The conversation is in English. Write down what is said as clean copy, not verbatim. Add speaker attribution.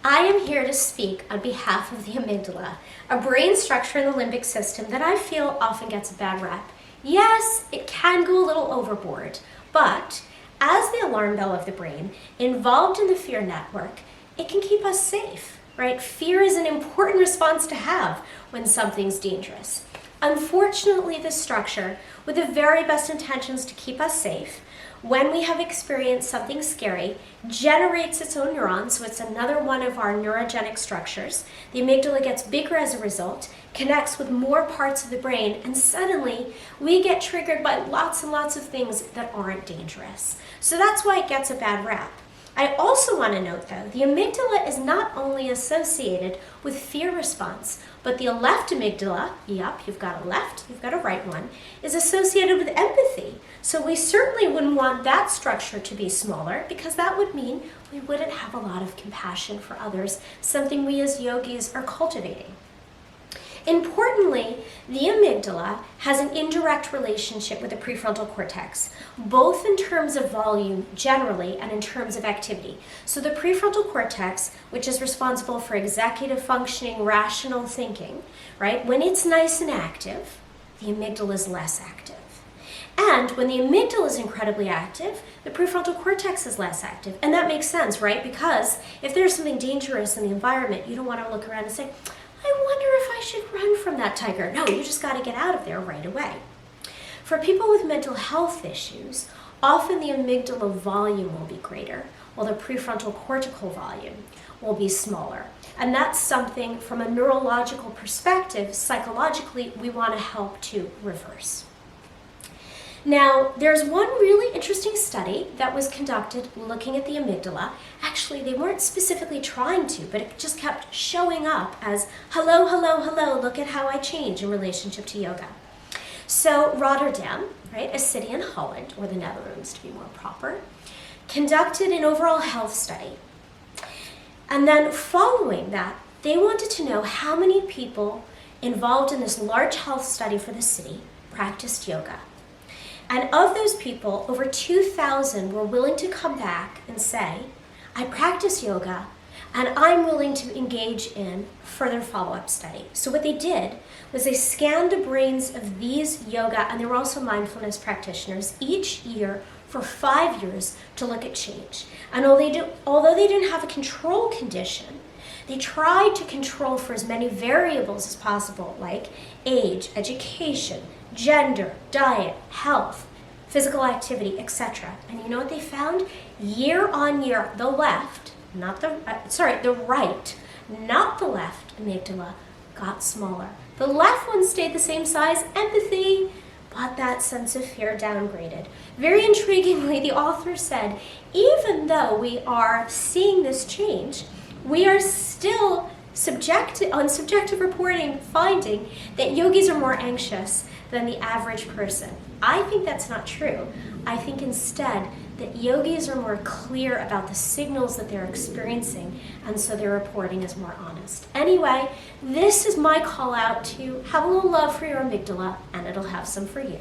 Speaker 1: I am here to speak on behalf of the amygdala, a brain structure in the limbic system that I feel often gets a bad rep. Yes, it can go a little overboard, but as the alarm bell of the brain, involved in the fear network, it can keep us safe, right? Fear is an important response to have when something's dangerous. Unfortunately, this structure, with the very best intentions to keep us safe, when we have experienced something scary, generates its own neurons, so it's another one of our neurogenic structures. The amygdala gets bigger as a result, connects with more parts of the brain, and suddenly we get triggered by lots and lots of things that aren't dangerous. So that's why it gets a bad rap. I also want to note, though, the amygdala is not only associated with fear response, but the left amygdala, yep, you've got a left, you've got a right one, is associated with empathy. So we certainly wouldn't want that structure to be smaller, because that would mean we wouldn't have a lot of compassion for others, something we as yogis are cultivating. Importantly, the amygdala has an indirect relationship with the prefrontal cortex, both in terms of volume generally and in terms of activity. So the prefrontal cortex, which is responsible for executive functioning, rational thinking, right? When it's nice and active, the amygdala is less active. And when the amygdala is incredibly active, the prefrontal cortex is less active. And that makes sense, right? Because if there's something dangerous in the environment, you don't want to look around and say, I wonder if I should run from that tiger. No, you just got to get out of there right away. For people with mental health issues, often the amygdala volume will be greater, while the prefrontal cortical volume will be smaller. And that's something from a neurological perspective, psychologically, we want to help to reverse. Now, there's one really interesting study that was conducted looking at the amygdala. Actually, they weren't specifically trying to, but it just kept showing up as, hello, hello, hello, look at how I change in relationship to yoga. So Rotterdam, right, a city in Holland, or the Netherlands to be more proper, conducted an overall health study. And then following that, they wanted to know how many people involved in this large health study for the city practiced yoga. And of those people, over 2,000 were willing to come back and say, I practice yoga and I'm willing to engage in further follow-up study. So what they did was they scanned the brains of these yoga, and they were also mindfulness practitioners, each year for 5 years to look at change. And although they didn't have a control condition, they tried to control for as many variables as possible, like age, education, gender, diet, health, physical activity, etc. And you know what they found? Year on year, the left, the right, not the left amygdala, got smaller. The left one stayed the same size, empathy, but that sense of fear downgraded. Very intriguingly, the author said, even though we are seeing this change, we are still on subjective reporting finding that yogis are more anxious than the average person. I think that's not true. I think instead that yogis are more clear about the signals that they're experiencing, and so their reporting is more honest. Anyway, this is my call out to have a little love for your amygdala, and it'll have some for you.